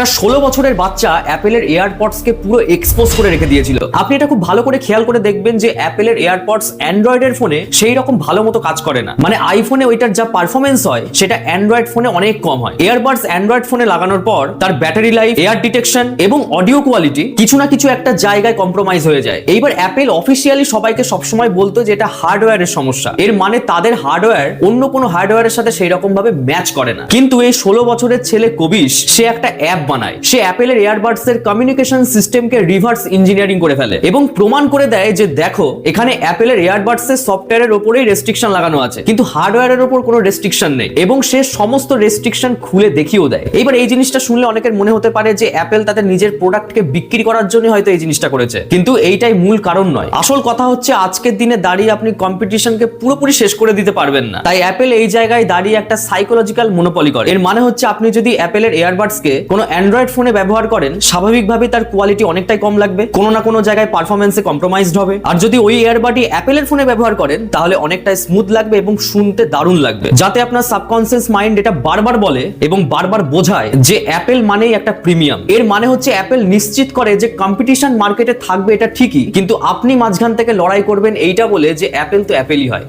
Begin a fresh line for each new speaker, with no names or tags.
একটা 16 বছরের বাচ্চা অ্যাপেলের এয়ারপডস কে পুরো এক্সপোজ করে রেখে দিয়েছিল। আপনি এটা খুব ভালো করে খেয়াল করে দেখবেন যে অ্যাপেলের এয়ারপডস অ্যান্ড্রয়েডের ফোনে সেই রকম ভালো মতো কাজ করে না। মানে আইফোনে ওইটার যা পারফরমেন্স হয় সেটা অ্যান্ড্রয়েড ফোনে অনেক কম হয়। এয়ারবাডস অ্যান্ড্রয়েড ফোনে লাগানোর পর তার ব্যাটারি লাইফ, এয়ার ডিটেকশন এবং অডিও কোয়ালিটি কিছু না কিছু একটা জায়গায় কম্প্রোমাইজ হয়ে যায়। এইবার অ্যাপেল অফিসিয়ালি সবাইকে সবসময় বলতো যে এটা হার্ডওয়্যারের সমস্যা। এর মানে তাদের হার্ডওয়্যার অন্য কোনো হার্ডওয়্যারের সাথে সেই রকম ভাবে ম্যাচ করে না। কিন্তু এই 16 বছরের ছেলে কবিশ সে একটা অ্যাপ বানায়। সে অ্যাপেলের এয়ারবাডস এর কমিউনিকেশন সিস্টেমকে রিভার্স ইঞ্জিনিয়ারিং করে ফেলে এবং প্রমাণ করে দেয় যে দেখো এখানে অ্যাপেলের এয়ারবাডস এর সফটওয়্যারের উপরেই রেস্ট্রিকশন লাগানো আছে, কিন্তু হার্ডওয়্যারের উপর কোনো রেস্ট্রিকশন নেই এবং সে সমস্ত রেস্ট্রিকশন খুলে দেখিয়েও দেয়। এবার এই জিনিসটা শুনলে অনেকের মনে হতে পারে যে অ্যাপেল তাদের নিজের প্রোডাক্টকে বিক্রি করার জন্য হয়তো এই জিনিসটা করেছে, কিন্তু এইটাই মূল কারণ নয়। আসল কথা হচ্ছে আজকের দিনে দাঁড়িয়ে আপনি কম্পিটিশনকে পুরোপুরি শেষ করে দিতে পারবেন না। তাই অ্যাপেল এই জায়গায় দাঁড়িয়ে একটা সাইকোলজিক্যাল মনোপলি করে। এর মানে হচ্ছে আপনি যদি অ্যাপেলের এয়ারবাডস কে কোনো অ্যান্ড্রয়েড ফোনে ব্যবহার করেন, স্বাভাবিকভাবেই তার কোয়ালিটি অনেকটাই কম লাগবে, কোনো না কোনো জায়গায় পারফরমেন্সে কম্প্রোমাইজড হবে। আর যদি ওই এয়ারবাডই অ্যাপেলের ফোনে ব্যবহার করেন তাহলে অনেকটাই স্মুথ লাগবে এবং শুনতে দারুণ লাগবে, যাতে আপনার সাবকনসিয়াস মাইন্ড এটা বারবার বলে এবং বারবার বোঝায় যে অ্যাপেল মানেই একটা প্রিমিয়াম। এর মানে হচ্ছে অ্যাপেল নিশ্চিত করে যে কম্পিটিশন মার্কেটে থাকবে, এটা ঠিকই, কিন্তু আপনি মাঝখান থেকে লড়াই করবেন এইটা বলে যে অ্যাপেল তো অ্যাপেলই হয়।